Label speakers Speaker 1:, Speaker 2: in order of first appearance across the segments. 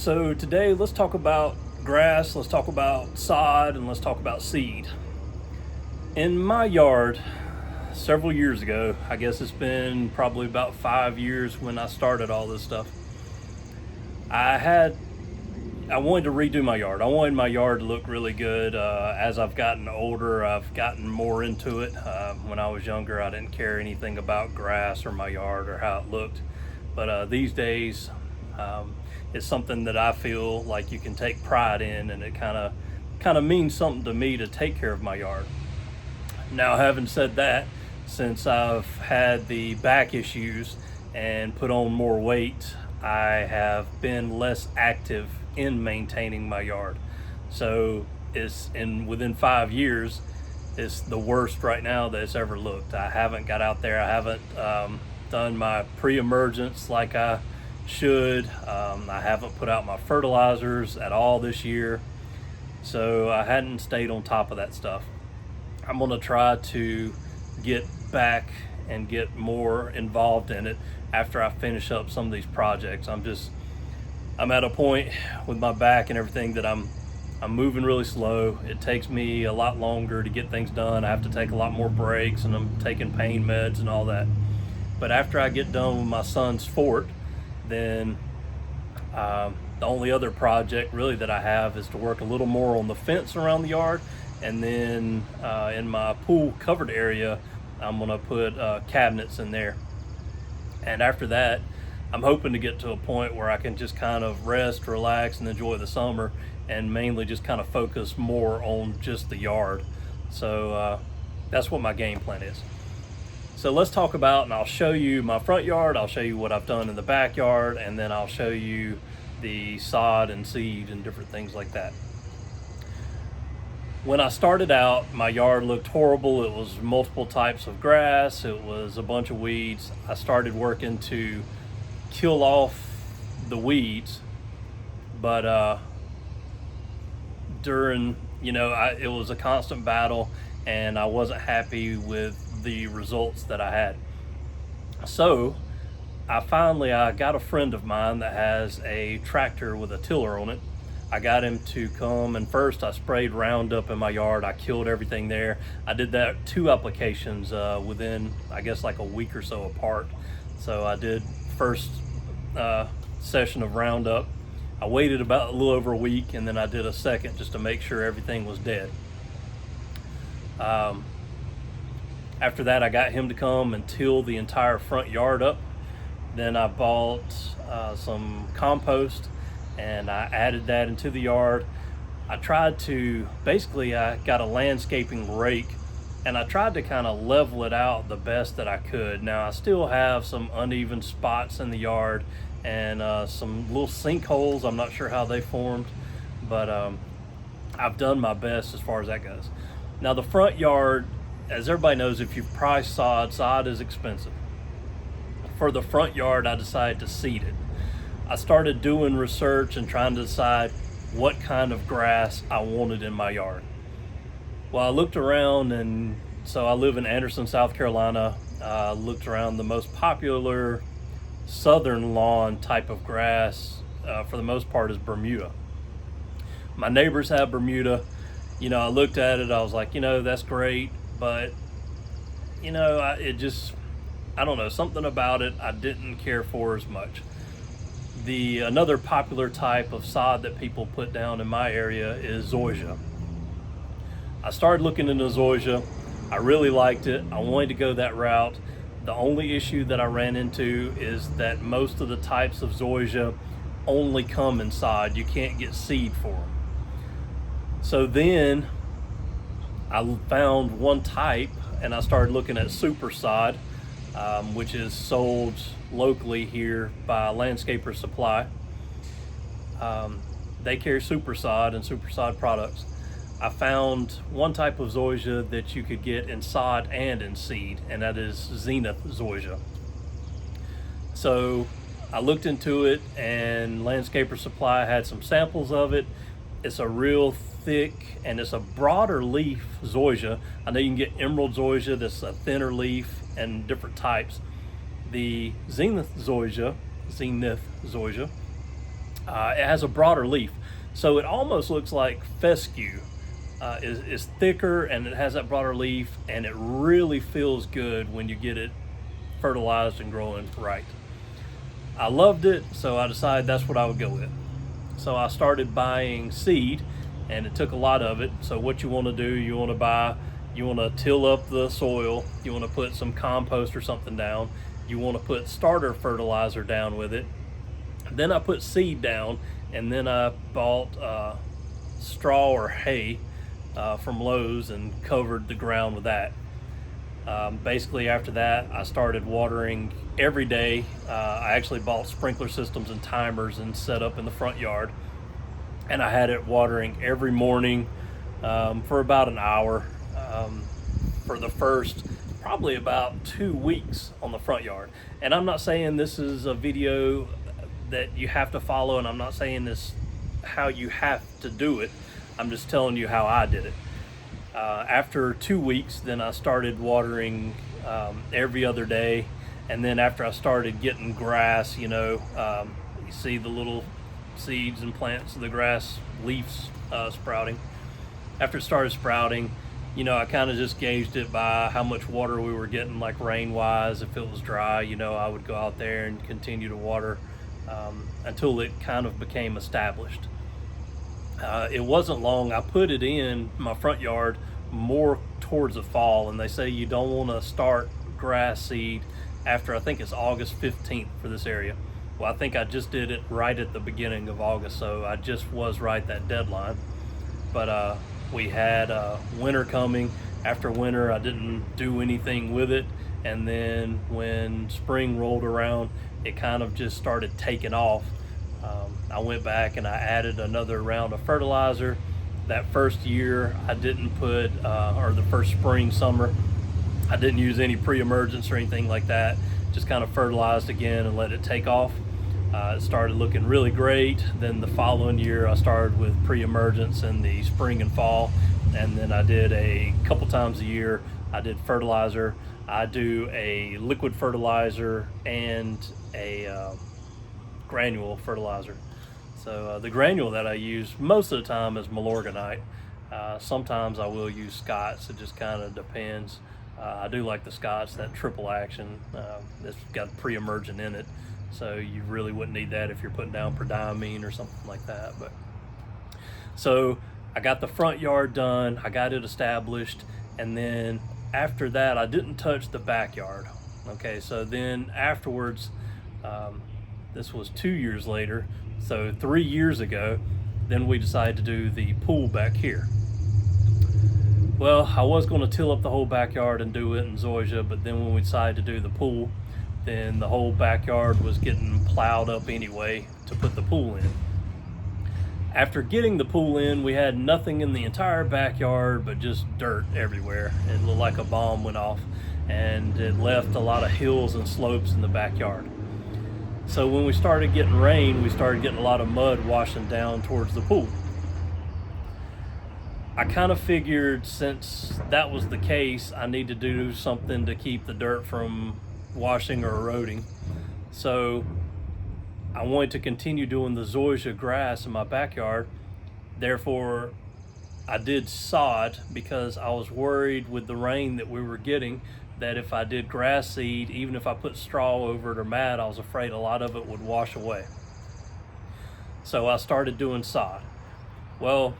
Speaker 1: So today let's talk about grass, let's talk about sod, and let's talk about seed. In my yard, several years ago, I guess it's been probably about 5 years when I started all this stuff, I wanted to redo my yard. I wanted my yard to look really good. As I've gotten older, I've gotten more into it. When I was younger, I didn't care anything about grass or my yard or how it looked. But these days, it's something that I feel like you can take pride in, and it kind of means something to me to take care of my yard. Now, having said that, since I've had the back issues and put on more weight, I have been less active in maintaining my yard. So within 5 years, it's the worst right now that it's ever looked. I haven't got out there. I haven't done my pre-emergence like I should. I haven't put out my fertilizers at all this year. So I hadn't stayed on top of that stuff. I'm gonna try to get back and get more involved in it after I finish up some of these projects. I'm at a point with my back and everything that I'm moving really slow. It takes me a lot longer to get things done. I have to take a lot more breaks, and I'm taking pain meds and all that. But after I get done with my son's fort, then the only other project really that I have is to work a little more on the fence around the yard. And then in my pool covered area, I'm gonna put cabinets in there. And after that, I'm hoping to get to a point where I can just kind of rest, relax, and enjoy the summer, and mainly just kind of focus more on just the yard. So that's what my game plan is. So let's talk about, and I'll show you my front yard, I'll show you what I've done in the backyard, and then I'll show you the sod and seed and different things like that. When I started out, my yard looked horrible. It was multiple types of grass. It was a bunch of weeds. I started working to kill off the weeds, but it was a constant battle, and I wasn't happy with the results that I had. So I got a friend of mine that has a tractor with a tiller on it. I got him to come, and first I sprayed Roundup in my yard. I killed everything there. I did that 2 applications within, I guess, like a week or so apart. So I did first session of Roundup. I waited about a little over a week, and then I did a second just to make sure everything was dead. After that, I got him to come and till the entire front yard up. Then I bought some compost, and I added that into the yard. I got a landscaping rake, and I tried to kind of level it out the best that I could. Now, I still have some uneven spots in the yard and some little sinkholes. I'm not sure how they formed, but I've done my best as far as that goes. Now, the front yard, as everybody knows, if you price sod is expensive. For the front yard, I decided to seed it. I started doing research and trying to decide what kind of grass I wanted in my yard. Well, I looked around, and so I live in Anderson, South Carolina. I looked around. The most popular southern lawn type of grass, for the most part, is Bermuda. My neighbors have Bermuda. I looked at it, I was like, that's great, but I don't know, something about it I didn't care for as much. Another popular type of sod that people put down in my area is Zoysia. I started looking into Zoysia. I really liked it. I wanted to go that route. The only issue that I ran into is that most of the types of Zoysia only come in sod. You can't get seed for them. So then I found one type, and I started looking at super sod, which is sold locally here by Landscaper Supply. They carry super sod and super sod products. I found one type of Zoysia that you could get in sod and in seed, and that is Zenith Zoysia. So I looked into it, and Landscaper Supply had some samples of it. It's a real thick, and it's a broader leaf Zoysia. I know you can get Emerald Zoysia, that's a thinner leaf, and different types. The Zenith Zoysia It has a broader leaf, so it almost looks like fescue. Is thicker, and it has that broader leaf, and it really feels good when you get it fertilized and growing right. I loved it, so I decided that's what I would go with. So I started buying seed, and it took a lot of it. So what you want to do, you want to till up the soil, you want to put some compost or something down, you want to put starter fertilizer down with it. Then I put seed down, and then I bought straw or hay from Lowe's and covered the ground with that. Basically after that, I started watering every day. I actually bought sprinkler systems and timers and set up in the front yard, and I had it watering every morning for about an hour for the first probably about 2 weeks on the front yard. And I'm not saying this is a video that you have to follow, and I'm not saying this how you have to do it. I'm just telling you how I did it. After 2 weeks, then I started watering every other day. And then after I started getting grass, you see the little seeds and plants of the grass leaves sprouting. After it started sprouting, I kind of just gauged it by how much water we were getting, like rain-wise. If it was dry, I would go out there and continue to water until it kind of became established. It wasn't long. I put it in my front yard more towards the fall, and they say you don't want to start grass seed after, I think it's August 15th for this area. Well, I think I just did it right at the beginning of August, so I just was right that deadline. But we had winter coming. After winter, I didn't do anything with it, and then when spring rolled around, it kind of just started taking off. I went back and I added another round of fertilizer. That first year I didn't put, or the first spring, summer, I didn't use any pre-emergence or anything like that. Just kind of fertilized again and let it take off. It started looking really great. Then the following year I started with pre-emergence in the spring and fall. And then I did a couple times a year, I did fertilizer. I do a liquid fertilizer and a granule fertilizer. So the granule that I use most of the time is Milorganite. Sometimes I will use Scott's. It just kind of depends. I do like the Scott's, that triple action. It's got pre-emergent in it, so you really wouldn't need that if you're putting down prodiamine or something like that. But so I got the front yard done, I got it established, and then after that I didn't touch the backyard. Okay, so then afterwards, this was 2 years later, so 3 years ago, then we decided to do the pool back here. Well, I was going to till up the whole backyard and do it in Zoysia, but then when we decided to do the pool, then the whole backyard was getting plowed up anyway to put the pool in. After getting the pool in, we had nothing in the entire backyard but just dirt everywhere. It looked like a bomb went off, and it left a lot of hills and slopes in the backyard. So when we started getting rain, we started getting a lot of mud washing down towards the pool. I kind of figured since that was the case, I need to do something to keep the dirt from washing or eroding. So I wanted to continue doing the Zoysia grass in my backyard. Therefore, I did sod because I was worried with the rain that we were getting that if I did grass seed, even if I put straw over it or mat, I was afraid a lot of it would wash away. So I started doing sod. Well,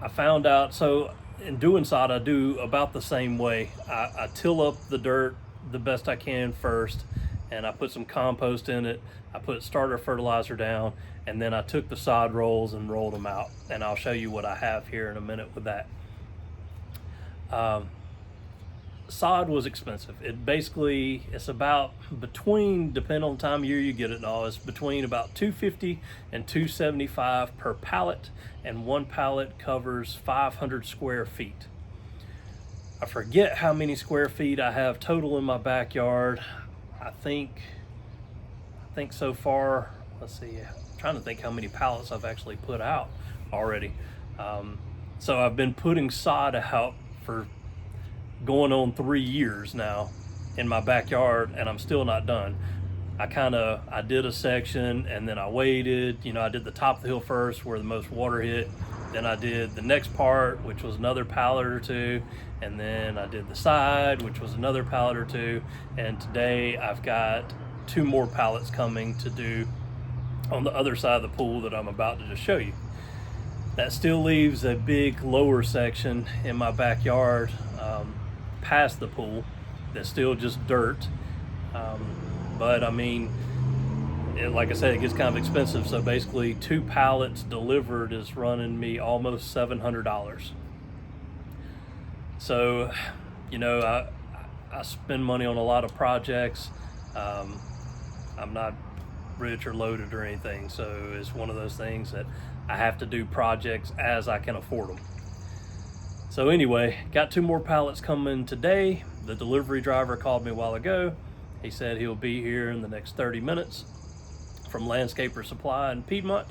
Speaker 1: I found out, so in doing sod, I do about the same way. I till up the dirt the best I can first, and I put some compost in it. I put starter fertilizer down, and then I took the sod rolls and rolled them out. And I'll show you what I have here in a minute with that. Sod was expensive. It's about between, depending on the time of year you get it and all, it's between about $250 and $275 per pallet, and one pallet covers 500 square feet. I forget how many square feet I have total in my backyard. I think so far, let's see, I'm trying to think how many pallets I've actually put out already. So I've been putting sod out for going on 3 years now in my backyard, and I'm still not done. I did a section and then I waited. You know, I did the top of the hill first where the most water hit. Then I did the next part, which was another pallet or two. And then I did the side, which was another pallet or two. And today I've got 2 more pallets coming to do on the other side of the pool that I'm about to just show you. That still leaves a big lower section in my backyard past the pool that's still just dirt. But I mean, like I said, it gets kind of expensive. So basically 2 pallets delivered is running me almost $700. So, you know, I spend money on a lot of projects. I'm not rich or loaded or anything. So it's one of those things that I have to do projects as I can afford them. So anyway, got 2 more pallets coming today. The delivery driver called me a while ago. He said he'll be here in the next 30 minutes from Landscaper Supply in Piedmont.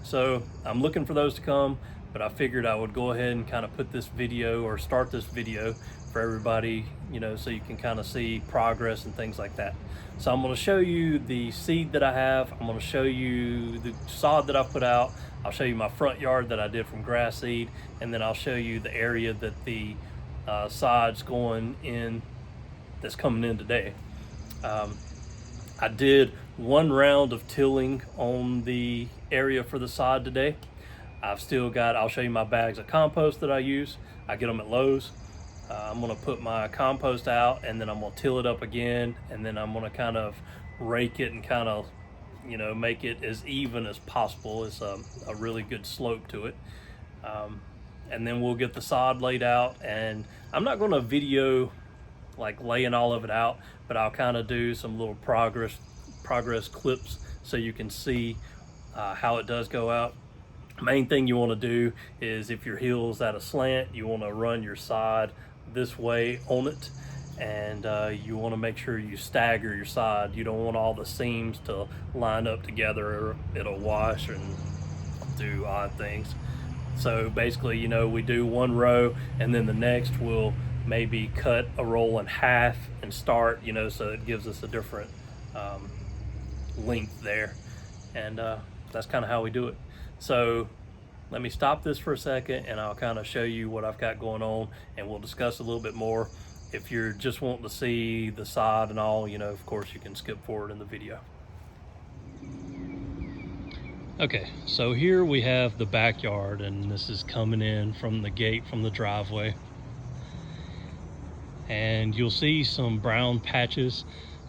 Speaker 1: So I'm looking for those to come, but I figured I would go ahead and kind of put this video or start this video for everybody, you know, so you can kind of see progress and things like that. So I'm going to show you the seed that I have. I'm going to show you the sod that I put out. I'll show you my front yard that I did from grass seed, and then I'll show you the area that the sod's going in, that's coming in today. I did 1 round of tilling on the area for the sod today. I've still got, I'll show you my bags of compost that I use. I get them at Lowe's. I'm gonna put my compost out and then I'm gonna till it up again, and then I'm gonna kind of rake it and kind of, you know, make it as even as possible. It's a really good slope to it. And then we'll get the sod laid out, and I'm not gonna video like laying all of it out, but I'll kind of do some little progress clips so you can see how it does go out. Main thing you want to do is, if your hill's at a slant, you want to run your sod this way on it, and you want to make sure you stagger your sod. You don't want all the seams to line up together, or it'll wash and do odd things. So basically, you know, we do 1 row, and then the next we'll maybe cut a roll in half and start, you know, so it gives us a different length there. And that's kind of how we do it. So let me stop this for a second and I'll kind of show you what I've got going on, and we'll discuss a little bit more. If you're just wanting to see the sod and all, you know, of course you can skip forward in the video. Okay, so here we have the backyard, and this is coming in from the gate from the driveway. And you'll see some brown patches.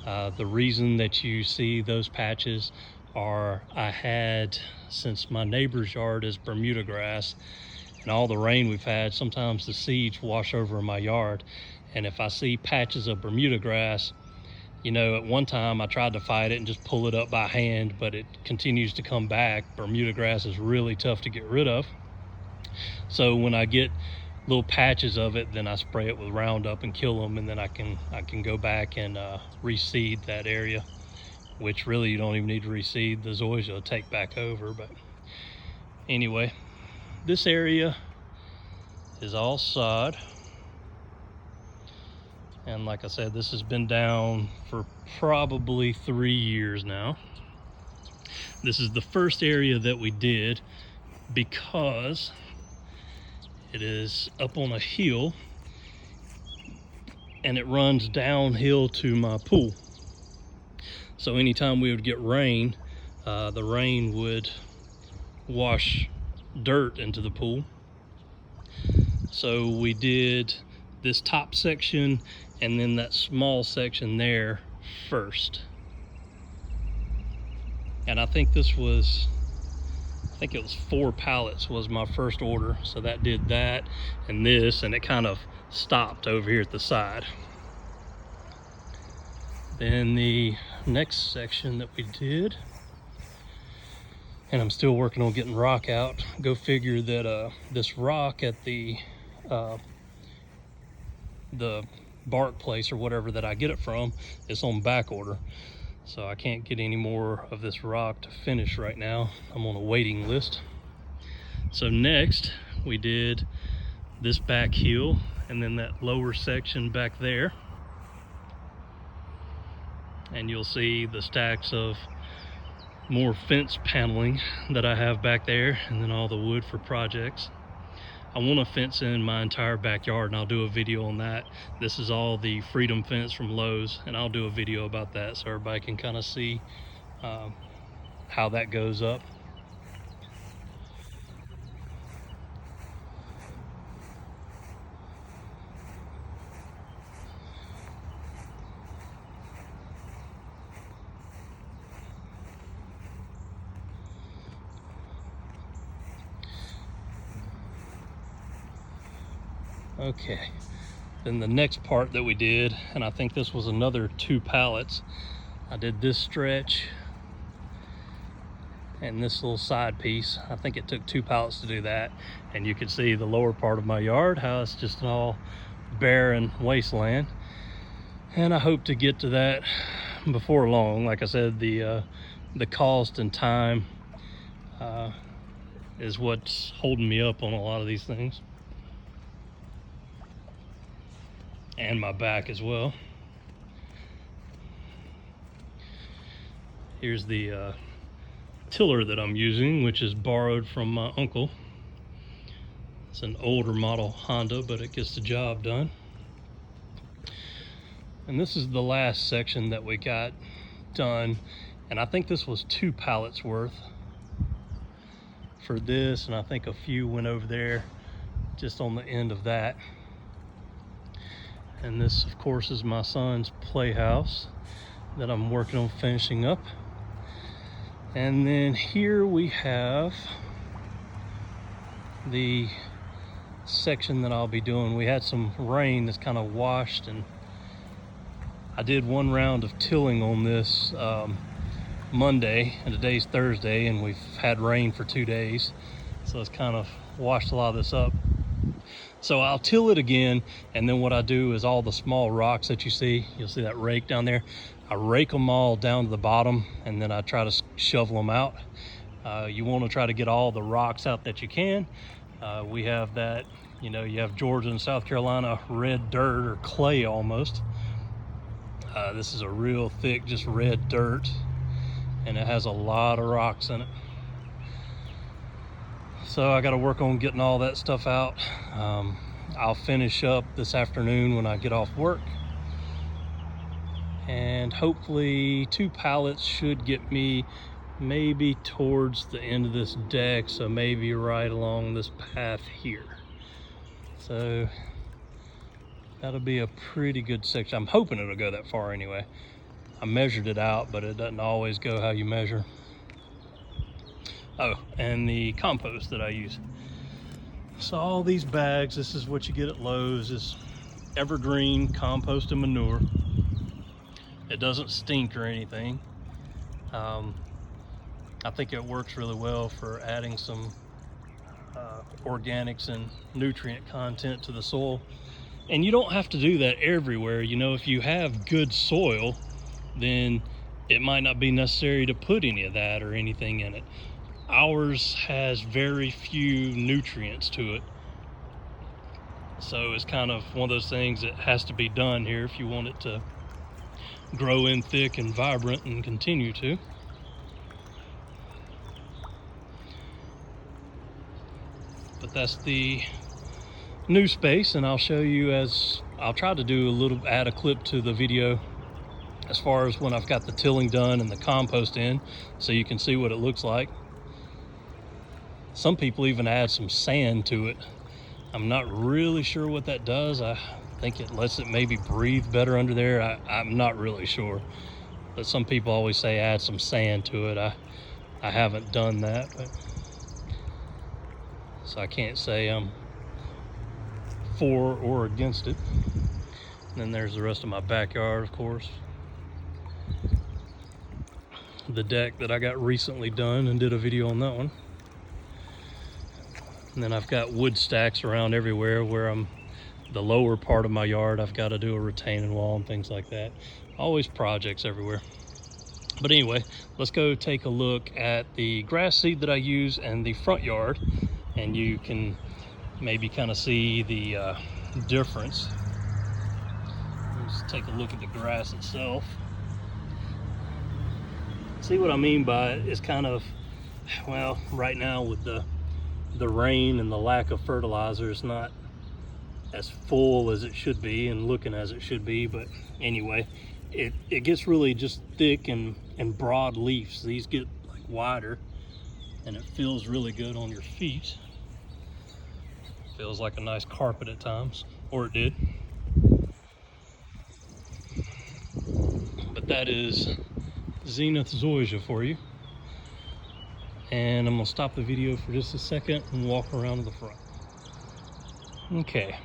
Speaker 1: The reason that you see those patches are, I had, since my neighbor's yard is Bermuda grass and all the rain we've had, sometimes the seeds wash over my yard. And if I see patches of Bermuda grass, you know, at one time I tried to fight it and just pull it up by hand, but it continues to come back. Bermuda grass is really tough to get rid of. So when I get little patches of it, then I spray it with Roundup and kill them, and then I can go back and reseed that area, which really you don't even need to reseed. The Zoysia will take back over. But anyway, this area is all sod, and like I said, this has been down for probably 3 years now. This is the first area that we did because it is up on a hill and it runs downhill to my pool. So anytime we would get rain, the rain would wash dirt into the pool. So we did this top section and then that small section there first. And I think it was 4 pallets was my first order. So that did that and this, and it kind of stopped over here at the side. Then the next section that we did, and I'm still working on getting rock out. Go figure that this rock at the bark place or whatever that I get it from is on back order. So I can't get any more of this rock to finish right now. I'm on a waiting list. So next we did this back hill and then that lower section back there. and you'll see the stacks of more fence paneling that I have back there, and then all the wood for projects. I want to fence in my entire backyard, and I'll do a video on that. This is all the Freedom fence from Lowe's, and I'll do a video about that so everybody can kind of see how that goes up. Okay, then the next part that we did, and I think this was another 2 pallets. I did this stretch and this little side piece. I think it took 2 pallets to do that, and you can see the lower part of my yard, how it's just an all barren wasteland. And I hope to get to that before long. Like I said, the cost and time is what's holding me up on a lot of these things, and my back as well. Here's the tiller that I'm using, which is borrowed from my uncle. It's an older model Honda, but it gets the job done. And this is the last section that we got done, and I think this was 2 pallets worth for this, and I think a few went over there just on the end of that. And this, of course, is my son's playhouse that I'm working on finishing up. And then here we have the section that I'll be doing. We had some rain that's kind of washed, and I did 1 round of tilling on this Monday, and today's Thursday, and we've had rain for 2 days, so it's kind of washed a lot of this up. So I'll till it again, and then what I do is all the small rocks that you see, you'll see that rake down there, I rake them all down to the bottom, and then I try to shovel them out. You want to try to get all the rocks out that you can. We have that, you know, you have Georgia and South Carolina red dirt, or clay almost. This is a real thick, just red dirt, and it has a lot of rocks in it. So I got to work on getting all that stuff out. I'll finish up this afternoon when I get off work, and hopefully 2 pallets should get me maybe towards the end of this deck, so maybe right along this path here. So that'll be a pretty good section. I'm hoping it'll go that far anyway. I measured it out, but it doesn't always go how you measure. Oh, and the compost that I use. So all these bags, this is what you get at Lowe's, is evergreen compost and manure. It doesn't stink or anything. I think it works really well for adding some organics and nutrient content to the soil. And you don't have to do that everywhere. You know, if you have good soil, then it might not be necessary to put any of that or anything in it. Ours has very few nutrients to it, so it's kind of one of those things that has to be done here if you want it to grow in thick and vibrant and continue to. But that's the new space, and I'll show you, as I'll try to do a little, add a clip to the video as far as when I've got the tilling done and the compost in, so you can see what it looks like. Some people even add some sand to it. I'm not really sure what that does. I think it lets it maybe breathe better under there. I'm not really sure, but some people always say add some sand to it. I haven't done that, but so I can't say I'm for or against it. And then there's the rest of my backyard, of course. The deck that I got recently done and did a video on that one. And then I've got wood stacks around everywhere where the lower part of my yard, I've got to do a retaining wall and things like that. Always projects everywhere. But anyway, let's go take a look at the grass seed that I use and the front yard, and you can maybe kind of see the difference. Let's take a look at the grass itself. See what I mean by it? It's kind of, well, right now with the rain and the lack of fertilizer, it's not as full as it should be and looking as it should be. But anyway, it gets really just thick and broad leaves. These get like wider, and it feels really good on your feet. Feels like a nice carpet at times, or it did. But that is Zenith Zoysia for you. And I'm gonna stop the video for just a second and walk around to the front. Okay.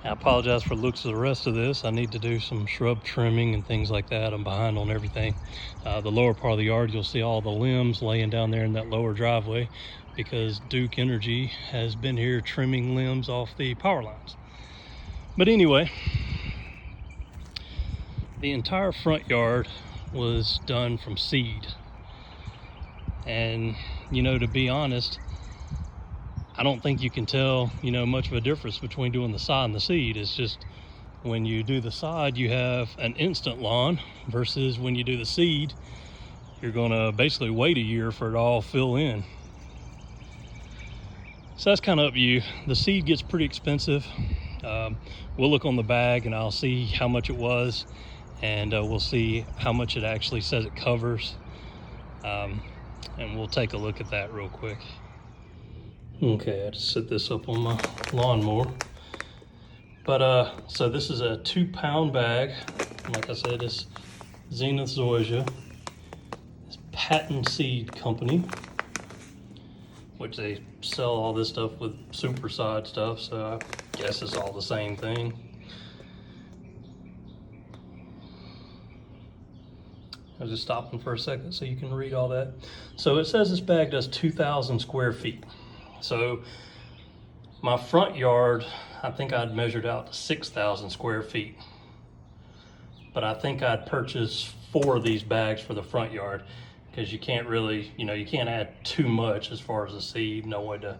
Speaker 1: I apologize for the looks of the rest of this. I need to do some shrub trimming and things like that. I'm behind on everything. The lower part of the yard, you'll see all the limbs laying down there in that lower driveway because Duke Energy has been here trimming limbs off the power lines. But anyway, the entire front yard was done from seed. And, you know, to be honest, I don't think you can tell, you know, much of a difference between doing the sod and the seed. It's just when you do the sod, you have an instant lawn versus when you do the seed, you're gonna basically wait a year for it to all fill in. So that's kind of up to you. The seed gets pretty expensive. We'll look on the bag and I'll see how much it was, and we'll see how much it actually says it covers. And we'll take a look at that real quick. Okay, I just set this up on my lawnmower. But so this is a 2-pound bag. Like I said, it's Zenith Zoysia. It's Patent Seed Company, which they sell all this stuff with super sod stuff, so I guess it's all the same thing. I was just stopping for a second so you can read all that. So it says this bag does 2,000 square feet. So my front yard, I think I'd measured out to 6,000 square feet. But I think I'd purchase 4 of these bags for the front yard because you can't really, you know, you can't add too much as far as the seed. No way to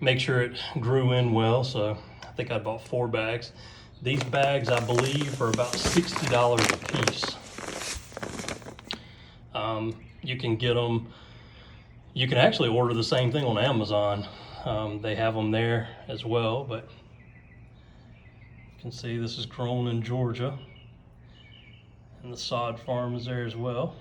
Speaker 1: make sure it grew in well. So I think I bought 4 bags. These bags, I believe, are about $60 a piece. You can get them, you can actually order the same thing on Amazon. They have them there as well, but you can see this is grown in Georgia, and the sod farm is there as well.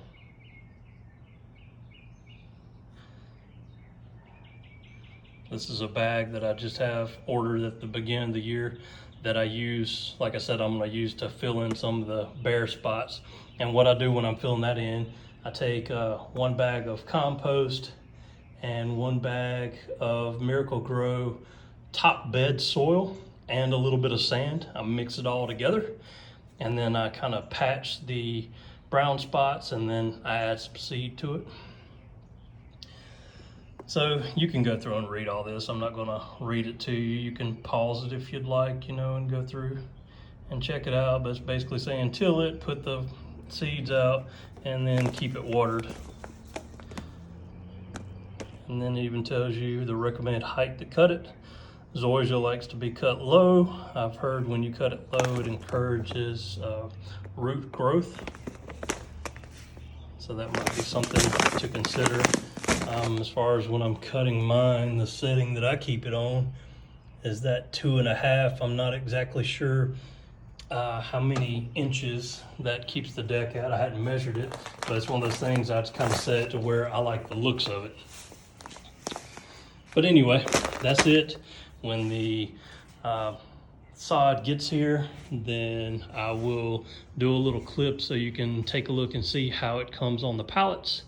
Speaker 1: This is a bag that I just have ordered at the beginning of the year that I use, like I said, I'm going to use to fill in some of the bare spots. And what I do when I'm filling that in, I take 1 bag of compost and 1 bag of Miracle-Gro top bed soil and a little bit of sand. I mix it all together, and then I kind of patch the brown spots, and then I add some seed to it. So you can go through and read all this. I'm not gonna read it to you. You can pause it if you'd like, you know, and go through and check it out. But it's basically saying till it, put the seeds out, and then keep it watered. And then it even tells you the recommended height to cut it. Zoysia likes to be cut low. I've heard when you cut it low, it encourages root growth. So that might be something to consider. As far as when I'm cutting mine, the setting that I keep it on is that 2.5. I'm not exactly sure how many inches that keeps the deck at. I hadn't measured it, but it's one of those things I just kind of set it to where I like the looks of it. But anyway, that's it. When the sod gets here, then I will do a little clip so you can take a look and see how it comes on the pallets,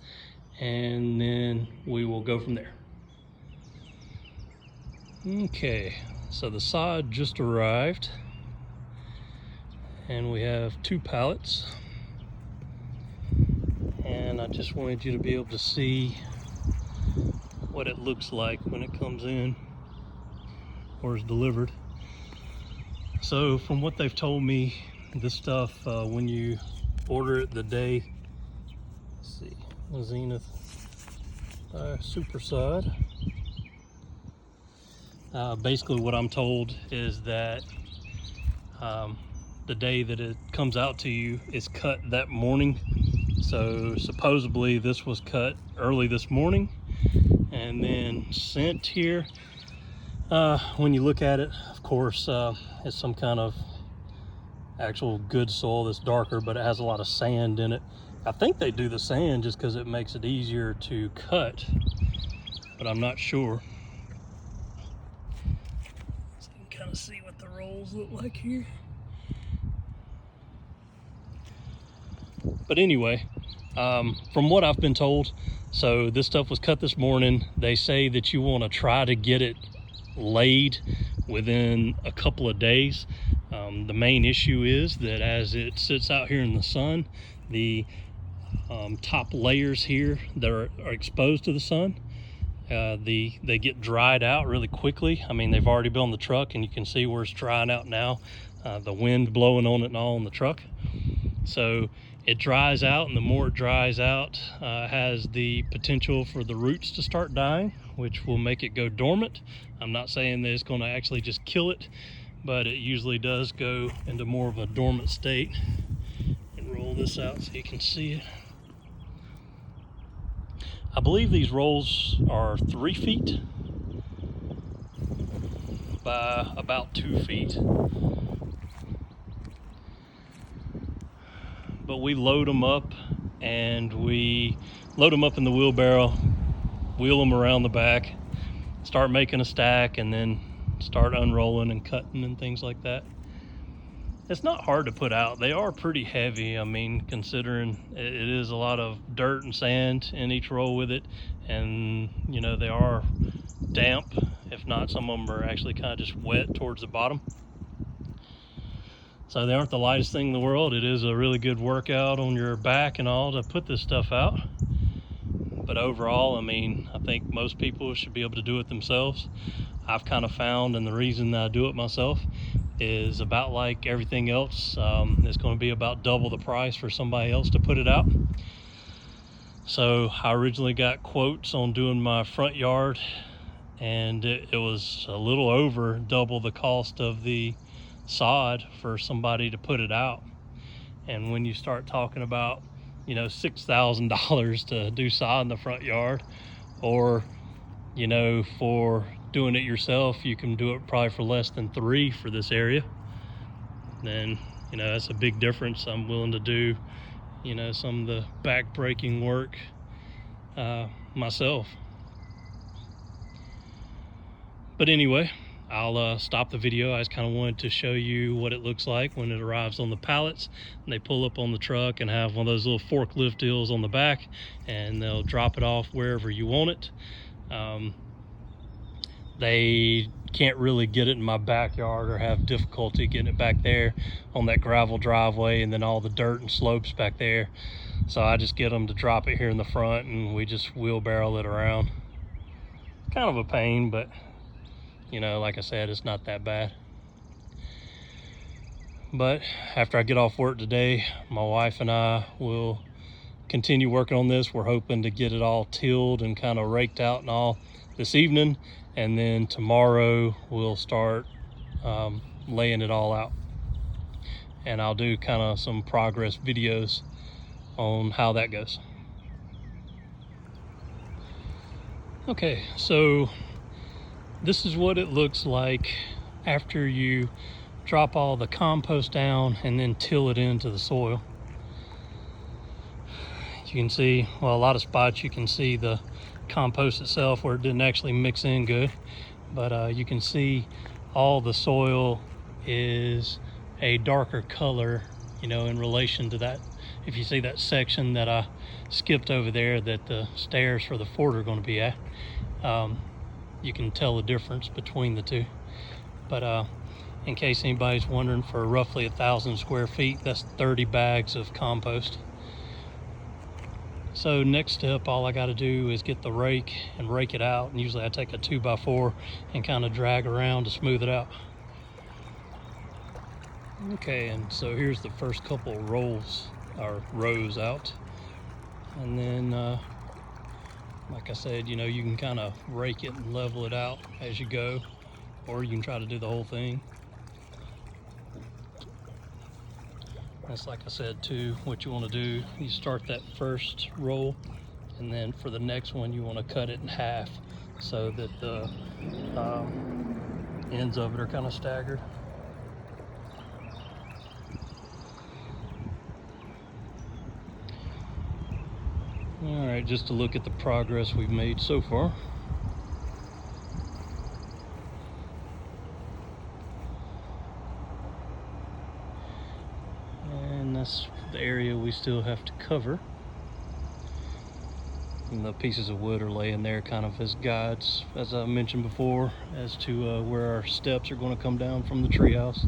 Speaker 1: and then we will go from there. Okay, so the sod just arrived, and we have 2 pallets, and I just wanted you to be able to see what it looks like when it comes in or is delivered. So from what they've told me, this stuff, when you order it the day, let's see, Zenith Super Sod. Basically what I'm told is that the day that it comes out to you is cut that morning, So supposedly this was cut early this morning and then sent here. When you look at it, of course, it's some kind of actual good soil that's darker, but it has a lot of sand in it. I think they do the sand just because it makes it easier to cut, but I'm not sure. So you can kind of see what the rolls look like here. But anyway, from what I've been told, so this stuff was cut this morning. They say that you want to try to get it laid within a couple of days. The main issue is that as it sits out here in the sun, the top layers here that are exposed to the sun, they get dried out really quickly. I mean, they've already been on the truck and you can see where it's drying out now. The wind blowing on it and all in the truck. So it dries out, and the more it dries out, has the potential for the roots to start dying, which will make it go dormant. I'm not saying that it's going to actually just kill it, but it usually does go into more of a dormant state. And roll this out so you can see it. I believe these rolls are 3 feet by about 2 feet. But we load them up, and we load them up in the wheelbarrow, wheel them around the back, start making a stack, and then start unrolling and cutting and things like that. It's not hard to put out. They are pretty heavy. I mean, considering it is a lot of dirt and sand in each roll with it, and you know, they are damp. If not, some of them are actually kind of just wet towards the bottom. So they aren't the lightest thing in the world. It is a really good workout on your back and all to put this stuff out. But overall, I mean, I think most people should be able to do it themselves. I've kind of found, and the reason that I do it myself is about like everything else. It's going to be about double the price for somebody else to put it out. So I originally got quotes on doing my front yard, and it was a little over double the cost of the sod for somebody to put it out. And when you start talking about, you know, $6,000 to do sod in the front yard, or you know, for doing it yourself, you can do it probably for less than $3 for this area. Then, you know, that's a big difference. I'm willing to do, you know, some of the back-breaking work myself. But anyway, I'll stop the video. I just kind of wanted to show you what it looks like when it arrives on the pallets and they pull up on the truck and have one of those little forklift deals on the back, and they'll drop it off wherever you want it. They can't really get it in my backyard or have difficulty getting it back there on that gravel driveway and then all the dirt and slopes back there. So I just get them to drop it here in the front, and we just wheelbarrow it around. Kind of a pain, but you know, like I said, it's not that bad. But after I get off work today, my wife and I will continue working on this. We're hoping to get it all tilled and kind of raked out and all this evening, and then tomorrow we'll start laying it all out. And I'll do kind of some progress videos on how that goes. Okay, so this is what it looks like after you drop all the compost down and then till it into the soil. You can see, well, a lot of spots you can see the compost itself where it didn't actually mix in good, but you can see all the soil is a darker color, you know, in relation to that. If you see that section that I skipped over there that the stairs for the fort are going to be at, you can tell the difference between the two. But in case anybody's wondering, for roughly 1,000 square feet, that's 30 bags of compost. So next step, all I got to do is get the rake and rake it out. And usually I take a 2x4 and kind of drag around to smooth it out. Okay, and so here's the first couple of rolls or rows out. And then, like I said, you know, you can kind of rake it and level it out as you go, or you can try to do the whole thing. That's like I said too, what you want to do, you start that first roll, and then for the next one you want to cut it in half so that the ends of it are kind of staggered. All right, just to look at the progress we've made so far. And that's the area we still have to cover. And the pieces of wood are laying there kind of as guides, as I mentioned before, as to where our steps are going to come down from the treehouse.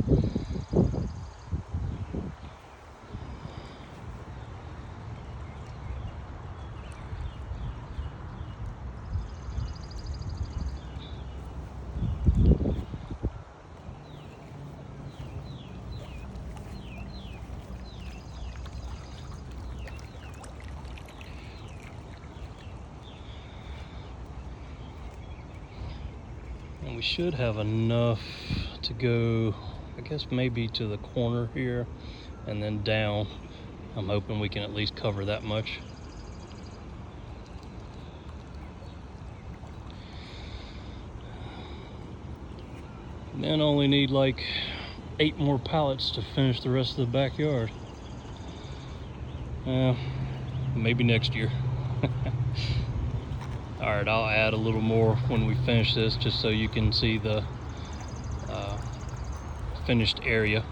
Speaker 1: And we should have enough to go, I guess maybe to the corner here and then down. I'm hoping we can at least cover that much. And then only need like 8 more pallets to finish the rest of the backyard. Maybe next year. All right, I'll add a little more when we finish this, just so you can see the finished area.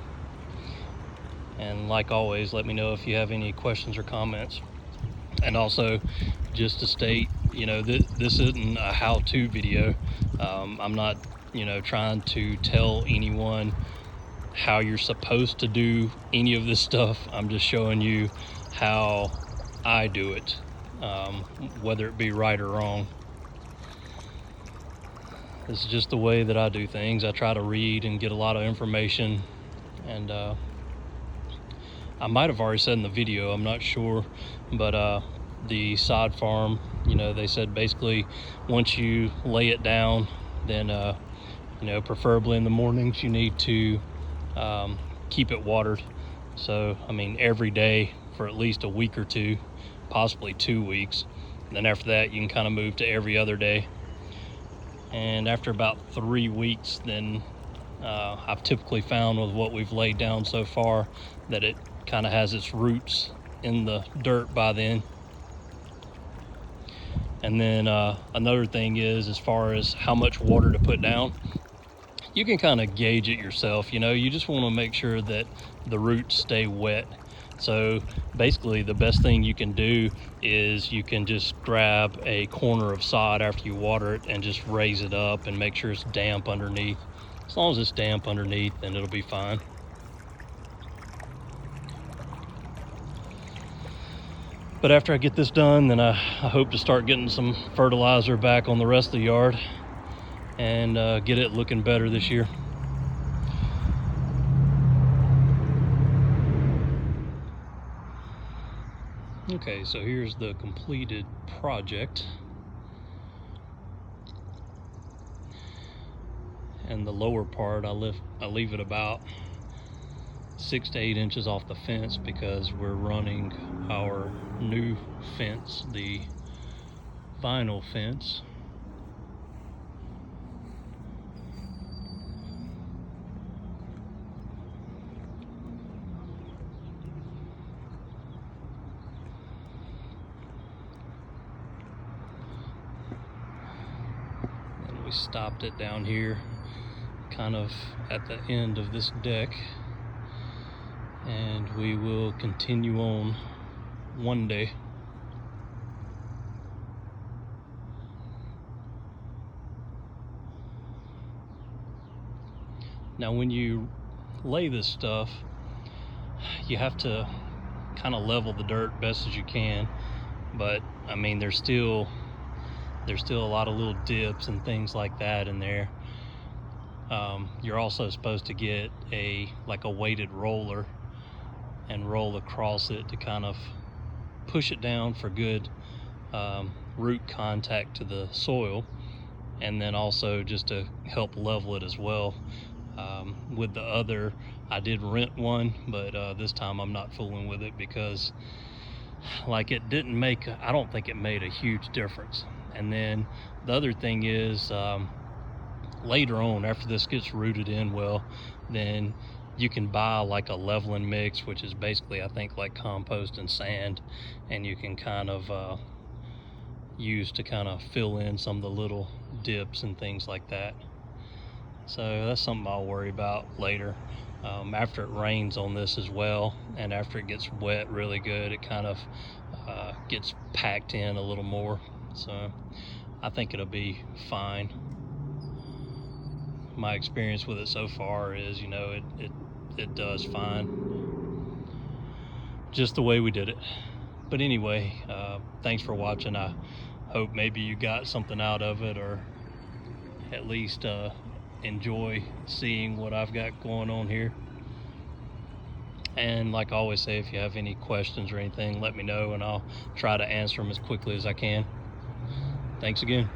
Speaker 1: And like always, let me know if you have any questions or comments. And also, just to state, you know, this isn't a how-to video. I'm not, you know, trying to tell anyone how you're supposed to do any of this stuff. I'm just showing you how I do it. Whether it be right or wrong. This is just the way that I do things. I try to read and get a lot of information, and I might have already said in the video, I'm not sure, but the sod farm, you know, they said basically once you lay it down, then you know, preferably in the mornings, you need to keep it watered. So I mean, every day for at least a week or two, possibly 2 weeks. And then after that, you can kind of move to every other day. And after about 3 weeks, then I've typically found with what we've laid down so far that it kind of has its roots in the dirt by then. And then another thing is, as far as how much water to put down, you can kind of gauge it yourself. You know, you just want to make sure that the roots stay wet. So basically the best thing you can do is you can just grab a corner of sod after you water it and just raise it up and make sure it's damp underneath. As long as it's damp underneath, then it'll be fine. But after I get this done, then I hope to start getting some fertilizer back on the rest of the yard and get it looking better this year. Okay, so here's the completed project. And the lower part, I leave it about 6 to 8 inches off the fence because we're running our new fence, the vinyl fence. Stopped it down here kind of at the end of this deck, and we will continue on one day. Now when you lay this stuff, you have to kind of level the dirt best as you can, but I mean there's still a lot of little dips and things like that in there. You're also supposed to get a weighted roller and roll across it to kind of push it down for good root contact to the soil, and then also just to help level it as well. With the other, I did rent one, but this time I'm not fooling with it because like it didn't make, I don't think it made a huge difference. And then the other thing is, later on, after this gets rooted in well, then you can buy like a leveling mix, which is basically I think like compost and sand, and you can kind of use to kind of fill in some of the little dips and things like that. So that's something I'll worry about later. After it rains on this as well, and after it gets wet really good, it kind of gets packed in a little more. So I think it'll be fine. My experience with it so far is, you know, it does fine, just the way we did it. But anyway, thanks for watching. I hope maybe you got something out of it, or at least enjoy seeing what I've got going on here. And like I always say, if you have any questions or anything, let me know and I'll try to answer them as quickly as I can. Thanks again.